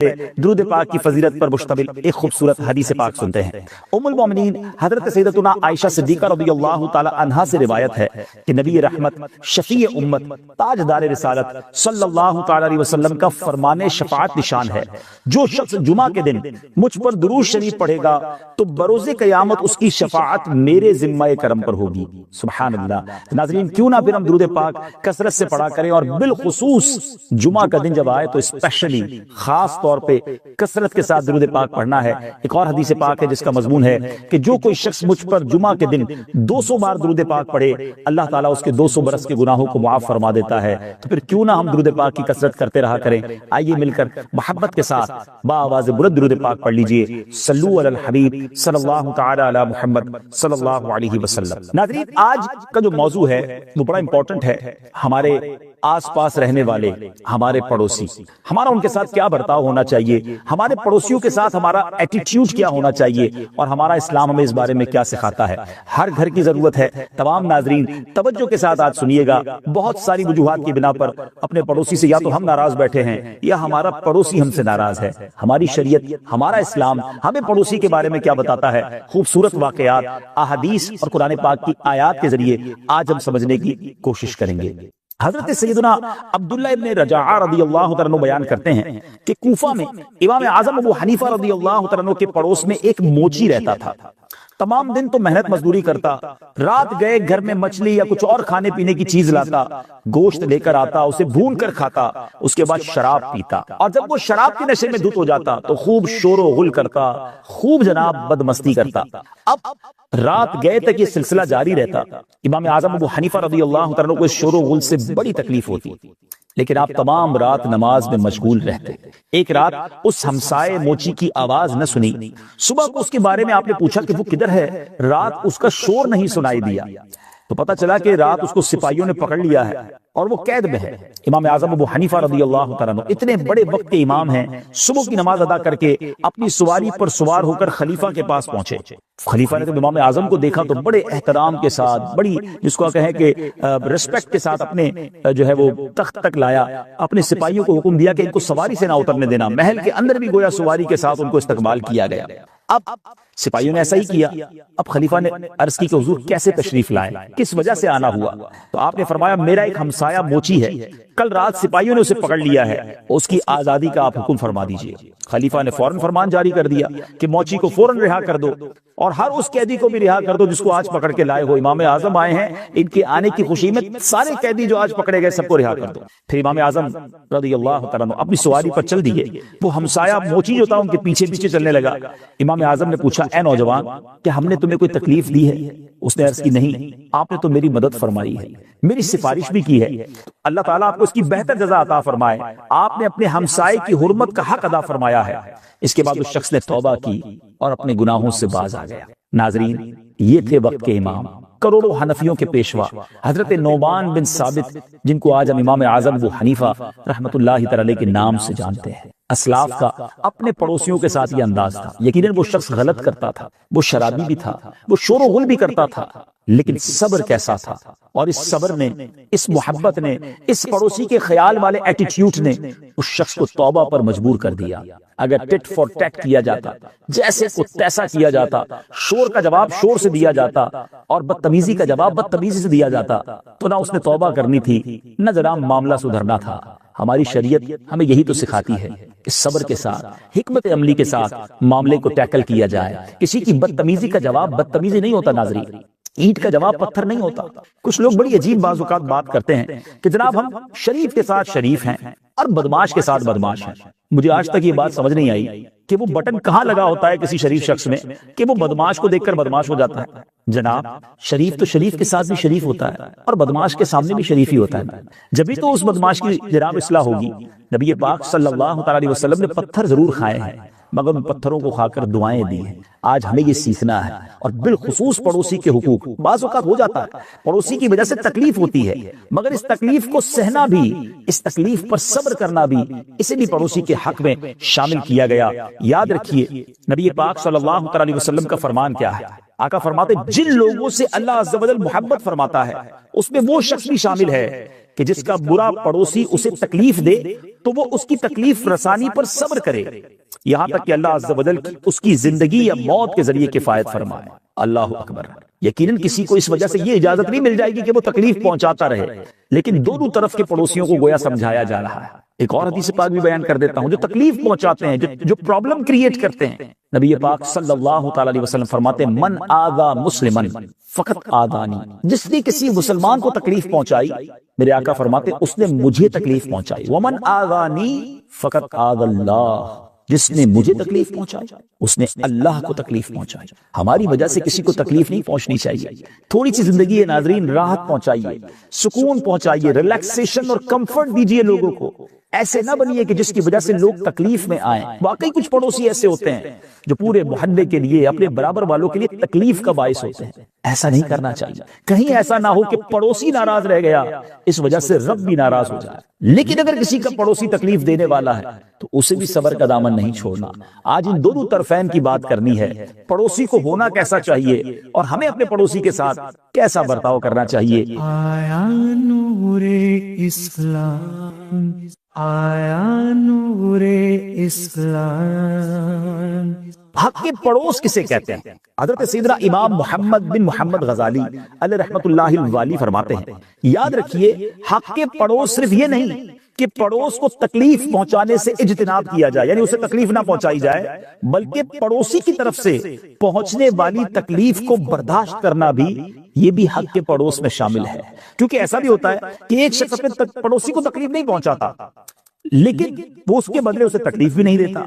درود پاک کی فضیلت پر مشتمل ایک خوبصورت حدیث پاک سنتے ہیں۔ ام المومنین حضرت سیدتنا عائشہ صدیقہ رضی اللہ تعالی عنہا سے روایت ہے کہ نبی رحمت، شفیع امت، تاجدار رسالت صلی اللہ تعالی علیہ وسلم کا فرمان شفاعت نشان ہے، جو شخص جمعہ کے دن مجھ پر درود شریف پڑھے گا تو بروز قیامت اس کی شفاعت میرے ذمہ کرم پر ہوگی۔ سبحان اللہ۔ ناظرین، کیوں نہ پھر ہم درود پاک کثرت سے پڑھا کریں، اور بالخصوص جمعہ کا دن جب آئے تو اسپیشلی خاص طور پہ کثرت کے ساتھ درود پاک پڑھنا ہے۔ ایک اور حدیث پاک ہے جس کا مضمون ہے کہ جو کوئی شخص مجھ پر جمعہ کے دن 200 بار درود پاک پڑھے، اللہ تعالیٰ اس کے 200 برس کے گناہوں کو معاف فرما دیتا ہے۔ تو پھر کیوں نہ ہم درود پاک کی کثرت کرتے رہا کریں۔ آئیے مل کر محبت کے ساتھ بآواز بلند درود پاک پڑھ لیجئے۔ صلو علی الحبیب صلی اللہ تعالی علی محمد صلی اللہ علیہ وسلم۔ ناظرین، آج کا جو موضوع ہے وہ بڑا امپورٹنٹ ہے۔ ہمارے آس پاس رہنے والے، ہمارے پڑوسی، ہمارا ان کے ساتھ کیا برتاؤ ہونا چاہیے، ہمارے پڑوسیوں کے ساتھ ہمارا ایٹیٹیوڈ کیا ہونا چاہیے، اور ہمارا اسلام ہمیں اس بارے میں کیا سکھاتا ہے۔ ہر گھر کی ضرورت ہے۔ تمام ناظرین توجہ کے ساتھ آج سنیے گا۔ بہت ساری وجوہات کی بنا پر اپنے پڑوسی سے یا تو ہم ناراض بیٹھے ہیں یا ہمارا پڑوسی ہم سے ناراض ہے۔ ہماری شریعت، ہمارا اسلام ہمیں پڑوسی کے بارے میں کیا بتاتا ہے؟ خوبصورت واقعات، احادیث اور قرآن پاک کی آیات کے ذریعے آج ہم سمجھنے کی کوشش کریں گے۔ حضرت سیدنا عبداللہ ابن رجاعہ رضی اللہ تعالیٰ عنہ بیان کرتے ہیں کہ کوفہ میں امام اعظم ابو حنیفہ رضی اللہ تعالیٰ عنہ کے پڑوس میں ایک موچی رہتا تھا۔ تمام دن تو محنت مزدوری کرتا، رات گئے گھر میں مچھلی یا کچھ اور کھانے پینے کی چیز لاتا، گوشت لے کر آتا، اسے بھون کر کھاتا، اس کے بعد شراب پیتا، اور جب وہ شراب کے نشے میں دھت ہو جاتا تو خوب شور و غل کرتا، خوب جناب بدمستی کرتا۔ اب رات گئے تک یہ سلسلہ جاری رہتا۔ امام اعظم ابو حنیفہ رضی اللہ تعالیٰ کو اس شور و غل سے بڑی تکلیف ہوتی، لیکن آپ تمام رات نماز میں مشغول رہتے۔ ایک رات اس ہمسائے موچی کی آواز نہ سنی۔ صبح کو اس کے بارے میں آپ نے پوچھا کہ وہ کدھر ہے، رات اس کا شور نہیں سنائی دیا، تو پتہ چلا کہ رات اس کو سپاہیوں نے پکڑ لیا ہے اور وہ قید میں ہے۔ امام اعظم ابو حنیفہ رضی اللہ تعالیٰ عنہ اتنے بڑے وقت کے امام ہیں، صبح کی نماز ادا کر کے اپنی سواری پر سوار ہو کر خلیفہ کے پاس پہنچے۔ خلیفہ نے جب امام اعظم کو دیکھا تو بڑے احترام کے ساتھ، بڑی جس کو کہیں کہ ریسپیکٹ کے ساتھ اپنے جو ہے وہ تخت تک لایا، اپنے سپاہیوں کو حکم دیا کہ ان کو سواری سے نہ اترنے دینا۔ محل کے اندر بھی گویا سواری کے ساتھ ان کو استقبال کیا گیا۔ اب سپاہیوں نے ایسا ہی کیا۔ اب خلیفہ نے عرض کی کہ حضور کیسے تشریف لائے، کس وجہ سے آنا ہوا؟ تو آپ نے فرمایا میرا ایک ہمسایہ موچی ہے، کل رات سپاہیوں نے اسے پکڑ لیا ہے، اس کی آزادی کا آپ حکم فرما دیجئے۔ خلیفہ نے فوراً فرمان جاری کر دیا کہ موچی کو فوراً رہا کر دو، اور ہر اس قیدی کو بھی رہا کر دو جس کو آج پکڑ کے لائے ہو۔ امام اعظم آئے ہیں، ان کے آنے کی خوشی میں سارے قیدی جو آج پکڑے گئے سب کو رہا کر دو۔ پھر امام اعظم رضی اللہ تعالیٰ عنہ اپنی سواری پر چل دیے۔ وہ ہمسایہ موچی جو تھا ان کے پیچھے پیچھے چلنے لگا۔ امام اعظم نے پوچھا اے نوجوان، کیا ہم نے تمہیں کوئی تکلیف دی ہے؟ اس نے عرض کی نہیں، آپ نے تو میری مدد فرمائی ہے، میری سفارش بھی کی ہے، اللہ تعالیٰ آپ کو اس کی بہتر جزا عطا فرمائے، آپ نے اپنے ہمسائے کی حرمت کا حق ادا فرمایا ہے۔ اس کے بعد اس شخص نے توبہ کی اور اپنے گناہوں سے باز آ گیا۔ ناظرین، یہ تھے وقت کے امام، کروڑوں حنفیوں کے پیشوا حضرت نعمان بن ثابت، جن کو آج ہم امام اعظم ابو حنیفہ رحمۃ اللہ تعالی کے نام سے جانتے ہیں۔ اسلاف کا اپنے پڑوسیوں کے ساتھ یہ انداز تھا۔ یقیناً وہ شخص غلط کرتا تھا، وہ شرابی بھی تھا، وہ شور و غل بھی کرتا تھا، لیکن صبر کیسا تھا، اور اس صبر نے، اس محبت نے، اس پڑوسی کے خیال والے ایٹیٹیوڈ نے اس شخص کو توبہ پر مجبور کر دیا۔ اگر ٹٹ فور ٹیٹ کیا جاتا، جیسے کو تیسا کیا جاتا، شور کا جواب شور سے دیا جاتا اور بدتمیزی کا جواب بدتمیزی سے دیا جاتا، تو نہ اس نے توبہ کرنی تھی، نہ ذرا معاملہ سدھرنا تھا۔ ہماری شریعت ہمیں یہی تو سکھاتی ہے کہ صبر کے ساتھ، حکمت عملی کے ساتھ معاملے کو ٹیکل کیا جائے۔ کسی کی بدتمیزی کا جواب بدتمیزی نہیں ہوتا ناظرین، اینٹ کا جواب پتھر نہیں ہوتا۔ کچھ لوگ بڑی عجیب بعض اوقات بات کرتے ہیں کہ جناب ہم شریف کے ساتھ شریف ہیں اور بدماش کے ساتھ بدماش ہیں۔ مجھے آج تک یہ بات سمجھ نہیں آئی کہ وہ بٹن کہاں لگا ہوتا ہے کسی شریف شخص میں کہ وہ بدماش کو دیکھ کر بدماش ہو جاتا ہے۔ جناب شریف تو شریف کے ساتھ بھی شریف ہوتا ہے اور بدماش کے سامنے بھی شریف ہی ہوتا ہے، جبھی تو اس بدماش کی جناب اصلاح ہوگی۔ نبی پاک صلی اللہ تعالی علیہ وسلم نے پتھر ضرور کھائے ہیں، مگر ان پتھروں کو کھا کر دعائیں دی ہیں۔ آج ہمیں یہ سیکھنا ہے، اور بالخصوص پڑوسی کے حقوق۔ بعض اوقات ہو جاتا ہے پڑوسی کی وجہ سے تکلیف ہوتی ہے، مگر اس تکلیف کو سہنا بھی، اس تکلیف پر صبر کرنا بھی، اسے بھی پڑوسی کے حق میں شامل کیا گیا۔ یاد رکھیے نبی پاک صلی اللہ علیہ وسلم کا فرمان کیا ہے؟ آقا فرماتے جن لوگوں سے اللہ عز و جل محبت فرماتا ہے اس میں وہ شخص بھی شامل ہے کہ جس کا برا پڑوسی اسے تکلیف دے تو وہ اس کی تکلیف رسانی پر صبر کرے، یہاں تک کہ اللہ عز و جل اس کی زندگی یا موت کے ذریعے کفایت فرمائے۔ اللہ اکبر۔ یقیناً کسی کو اس وجہ سے یہ اجازت نہیں مل جائے گی کہ وہ تکلیف پہنچاتا رہے، لیکن دونوں طرف کے پڑوسیوں کو گویا سمجھایا جا رہا ہے۔ ایک اور حدیث پاک بھی بیان کر دیتا ہوں، جو تکلیف پہنچاتے ہیں، جو پرابلم کریٹ کرتے ہیں، نبی پاک صلی اللہ تعالی علیہ وسلم فرماتے ہیں من آذا مسلمن فقط آذانی، جس نے کسی مسلمان کو تکلیف پہنچائی، میرے آقا فرماتے اس نے مجھے تکلیف پہنچائی، ومن آذانی فقط آذا اللہ، جس نے مجھے تکلیف پہنچائی اس نے اللہ کو تکلیف پہنچائی۔ ہماری وجہ سے کسی کو تکلیف نہیں پہنچنی چاہیے، تھوڑی سی زندگی ہے ناظرین، راحت پہنچائیے، سکون پہنچائیے، ریلیکسیشن اور کمفرٹ دیجئے لوگوں کو، ایسے نہ بنیے کہ جس کی وجہ سے لوگ تکلیف میں آئیں۔ واقعی کچھ پڑوسی ایسے ہوتے ہیں جو پورے محلے کے لیے، اپنے برابر والوں کے لیے تکلیف کا باعث ہوتے ہیں، ایسا نہیں کرنا چاہیے۔ کہیں ایسا نہ ہو کہ پڑوسی ناراض رہ گیا، اس وجہ سے رب بھی ناراض ہو جائے۔ لیکن اگر کسی کا پڑوسی تکلیف دینے والا ہے تو اسے بھی صبر کا دامن نہیں چھوڑنا۔ آج ان دونوں طرفین کی بات کرنی ہے، پڑوسی کو ہونا کیسا چاہیے اور ہمیں اپنے پڑوسی کے ساتھ کیسا برتاؤ کرنا چاہیے۔ آیا نور اسلام، آیا نور اسلام۔ حق کے پڑوس کسے کہتے ہیں؟ حضرت سیدنا امام محمد بن محمد غزالی علیہ رحمت اللہ الوالی فرماتے ہیں، یاد رکھیے حق کے پڑوس صرف یہ نہیں کہ پڑوس کو تکلیف پہنچانے سے اجتناب کیا جائے، یعنی اسے تکلیف نہ پہنچائی جائے، بلکہ پڑوسی کی طرف سے پہنچنے والی تکلیف کو برداشت کرنا بھی، یہ بھی حق کے پڑوس میں شامل ہے۔ کیونکہ ایسا بھی ہوتا ہے کہ ایک شخص اپنے پڑوسی کو تکلیف نہیں پہنچاتا لیکن وہ اس کے بدلے اسے تکلیف بھی نہیں دیتا،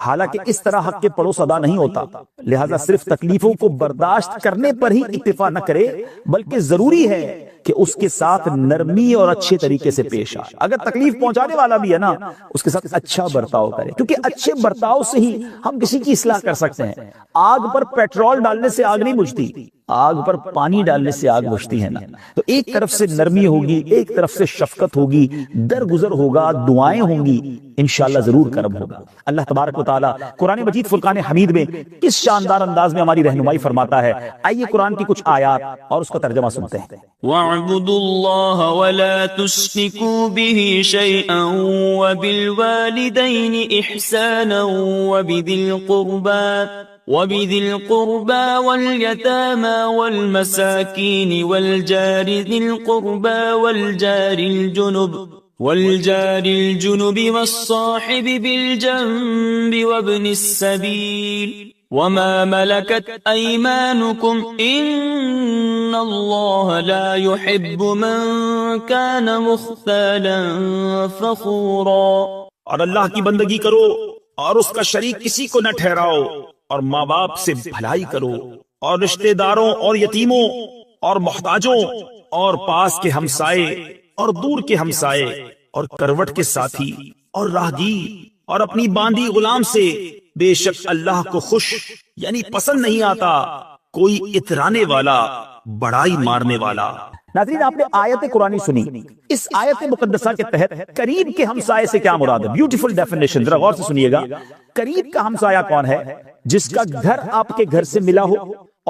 حالانکہ اس طرح حق کے پڑوس ادا نہیں ہوتا۔ لہذا صرف تکلیفوں کو برداشت کرنے پر ہی اکتفا نہ کرے، بلکہ ضروری ہے کہ اس کے ساتھ نرمی اور اچھے طریقے سے پیش آئے۔ اگر تکلیف پہنچانے والا بھی ہے نا، اس کے ساتھ اچھا برتاؤ کرے، کیونکہ اچھے برتاؤ سے ہی ہم کسی کی اصلاح کر سکتے ہیں۔ آگ پر پیٹرول ڈالنے سے آگ نہیں بجھتی، آگ پر پانی ڈالنے سے آگ بجھتی ہے نا۔ تو ایک طرف سے نرمی ہوگی، ایک طرف سے شفقت ہوگی، درگزر ہوگا، دعائیں ہوں گی، انشاءاللہ ضرور کرم ہوگا۔ اللہ تبارک و تعالیٰ قرآن مجید فرقان حمید میں کس شاندار انداز میں ہماری رہنمائی فرماتا ہے، آئیے قرآن کی کچھ آیات اور اس کا ترجمہ سنتے ہیں۔ وَاعْبُدُوا اللَّهَ وَلَا تُشْرِكُوا بِهِ شَيْئًا وَبِالْوَالِدَيْنِ إِحْسَانًا وَبِذِي الْقُرْبَى وَالْيَتَامَى وَالْمَسَاكِينِ وَالْجَارِ ذِي الْقُرْبَى وَالْجَارِ الْجُنُبِ وَالصَّاحِبِ بِالْجَنبِ وَابْنِ السَّبِيلِ وَمَا مَلَكَتْ أَيْمَانُكُمْ إِنَّ اللَّهَ لَا يُحِبُّ مَنْ كَانَ مُخْتَالًا فَخُورًا۔ اور اللہ کی بندگی کرو اور اس کا شریک کسی کو نہ ٹھہراؤ، اور ماں باپ سے بھلائی کرو، اور رشتہ داروں اور یتیموں اور محتاجوں اور پاس کے ہمسائے اور دور کے ہمسائے اور کروٹ کے ساتھی اور راہگیر اور اپنی باندھی غلام سے، بے شک اللہ کو خوش یعنی پسند نہیں آتا کوئی اترانے والا، بڑائی مارنے والا۔ ناظرین آپ نے آیت قرآنی سنی، اس آیت مقدسہ کے تحت قریب کے ہمسائے سے کیا مراد ہے؟ بیوٹیفل ڈیفینیشن، ذرا غور سے سنیے گا۔ قریب کا ہمسایہ کون ہے؟ جس کا گھر آپ کے گھر سے ملا ہو،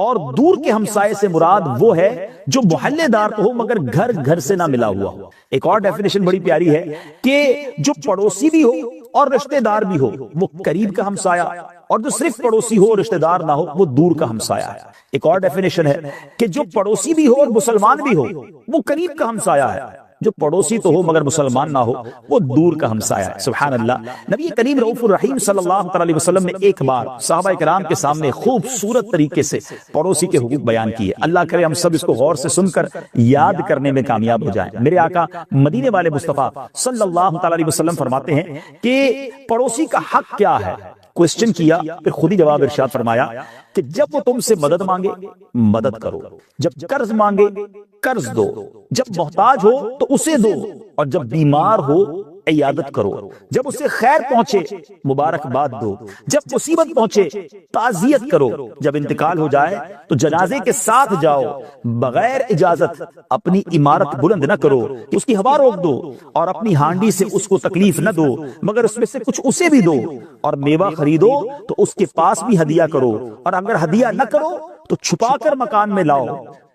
اور دور کے ہمسائے سے مراد وہ ہے جو محلے دار تو ہو مگر گھر گھر سے نہ ملا ہوا ہو۔ ایک اور ڈیفینیشن بڑی پیاری ہے کہ جو پڑوسی بھی ہو اور رشتہ دار بھی ہو وہ قریب کا ہمسایہ، اور جو صرف پڑوسی ہو اور رشتہ دار نہ ہو وہ دور کا ہمسایہ ہے۔ ایک اور ڈیفینیشن ہے کہ جو پڑوسی بھی ہو اور مسلمان بھی ہو وہ قریب کا ہمسایہ ہے، جو پڑوسی تو ہو مگر مسلمان نہ ہو وہ دور کا ہمسایہ ہے۔ سبحان اللہ۔ نبی کریم رؤوف الرحیم صلی اللہ علیہ وسلم نے ایک بار صحابہ کرام کے سامنے خوبصورت طریقے سے پڑوسی کے حقوق بیان کیے۔ اللہ کرے ہم سب اس کو غور سے سن کر یاد کرنے میں کامیاب ہو جائیں۔ میرے آقا مدینے والے مصطفیٰ صلی اللہ علیہ وسلم فرماتے ہیں کہ پڑوسی کا حق کیا ہے؟ کوسچن کیا، پھر خود ہی جواب ارشاد فرمایا کہ جب وہ تم سے مدد مانگے مدد کرو، جب قرض مانگے قرض دو، جب محتاج ہو تو اسے دو، اور جب بیمار ہو عیادت کرو، جب اسے خیر پہنچے مبارکباد دو، جب مصیبت پہنچے تعزیت کرو، جب انتقال ہو جائے تو جنازے کے ساتھ جاؤ، بغیر اجازت اپنی عمارت بلند نہ کرو، اس کی ہوا روک دو، اور اپنی ہانڈی سے اس کو تکلیف نہ دو مگر اس میں سے کچھ اسے بھی دو، اور میوہ خریدو تو اس کے پاس بھی ہدیہ کرو، اور اگر ہدیہ نہ کرو تو چھپا کر مکان میں لاؤ،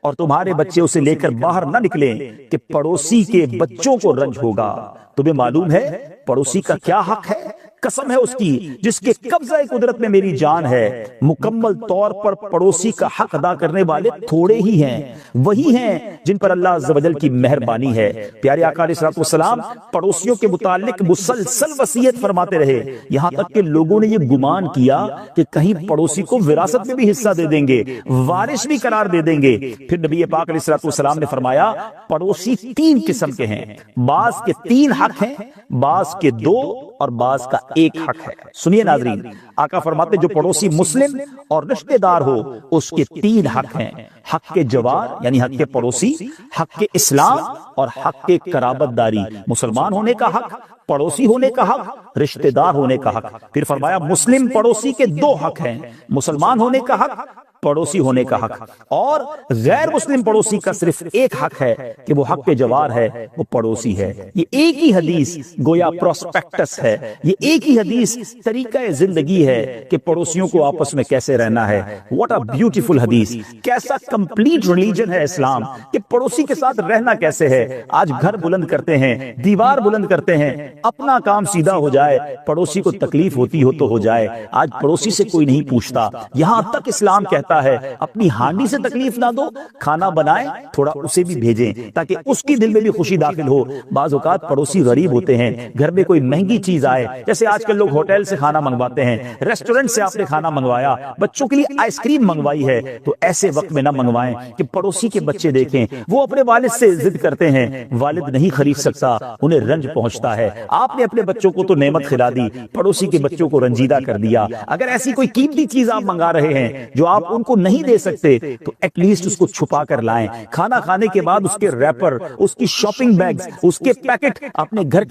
اور تمہارے بچے اسے لے کر باہر نہ نکلیں کہ پڑوسی کے بچوں کو رنج ہوگا۔ تمہیں معلوم ہے پڑوسی کا کیا حق ہے؟ قسم ہے اس کی جس کے قبضہ قدرت میں میری جان ہے، مکمل طور پر پڑوسی کا حق ادا کرنے والے تھوڑے ہی ہیں، وہی ہیں جن پر اللہ عز و جل کی مہربانی ہے۔ پیارے آقا علیہ الصلوۃ والسلام پڑوسیوں کے متعلق مسلسل وصیت فرماتے رہے، یہاں تک کہ لوگوں نے یہ گمان کیا کہ کہیں پڑوسی کو وراثت میں بھی حصہ دے دیں گے، وارث بھی قرار دے دیں گے۔ پھر نبی پاک علیہ الصلوۃ والسلام نے فرمایا پڑوسی تین قسم کے ہیں، بعض کے 3 حق ہیں، بعض کے 2 اور بعض کا 1 حق ہے۔ سنیے ناظرین، آقا فرماتے جو پڑوسی مسلم اور رشتہ دار ہو اس کے 3 حق ہیں، حق کے جوار یعنی حق کے پڑوسی، حق کے اسلام اور حق کے قرابت داری، مسلمان ہونے کا حق، پڑوسی ہونے کا حق، رشتہ دار ہونے کا حق۔ پھر فرمایا مسلم پڑوسی کے 2 حق ہیں، مسلمان ہونے کا حق، پڑوسی ہونے کا حق، اور غیر مسلم پڑوسی کا صرف 1 حق ہے کہ وہ حق کے جوار ہے، وہ پڑوسی ہے۔ یہ ایک ہی حدیث گویا پروسپیکٹس ہے، یہ ایک ہی حدیث طریقہ زندگی ہے کہ پڑوسیوں کو آپس میں کیسے رہنا ہے۔ واٹ اے بیوٹیفل حدیث، کیسا کمپلیٹ ریلیجن ہے اسلام کہ پڑوسی کے ساتھ رہنا کیسے ہے۔ آج گھر بلند کرتے ہیں، دیوار بلند کرتے ہیں، اپنا کام سیدھا ہو جائے، پڑوسی کو تکلیف ہوتی ہو تو ہو جائے، آج پڑوسی سے کوئی نہیں پوچھتا۔ یہاں تک اسلام کہتا ہے اپنی ہانڈی سے تکلیف نہ دو، کھانا بنائیں تھوڑا اسے بھی بھیجیں تاکہ اس کی دل میں بھی خوشی داخل ہو۔ بعض اوقات پڑوسی غریب ہوتے ہیں، گھر میں کوئی مہنگی چیز آئے، جیسے آج کل لوگ ہوٹل سے کھانا منگواتے ہیں، ریسٹورنٹ سے آپ نے کھانا منگوایا، بچوں کے لیے آئس کریم منگوائی ہے، تو ایسے وقت میں نہ منگوائیں کہ پڑوسی کے بچے دیکھیں وہ اپنے والد سے ضد کرتے ہیں، والد نہیں خرید سکتا، انہیں رنج پہنچتا ہے۔ آپ نے اپنے بچوں کو تو نعمت کھلا دی، پڑوسی کے بچوں کو رنجیدہ کر دیا۔ اگر ایسی کوئی قیمتی چیز آپ منگا رہے ہیں جو آپ ان کو نہیں دے سکتے تو ایٹ لیسٹ اس کو چھپا کر لائیں۔ کھانا کھانے کے بعد اس کے ریپر، اس کی شاپنگ بیگز، اس کے پیکٹ اپنے گھر کے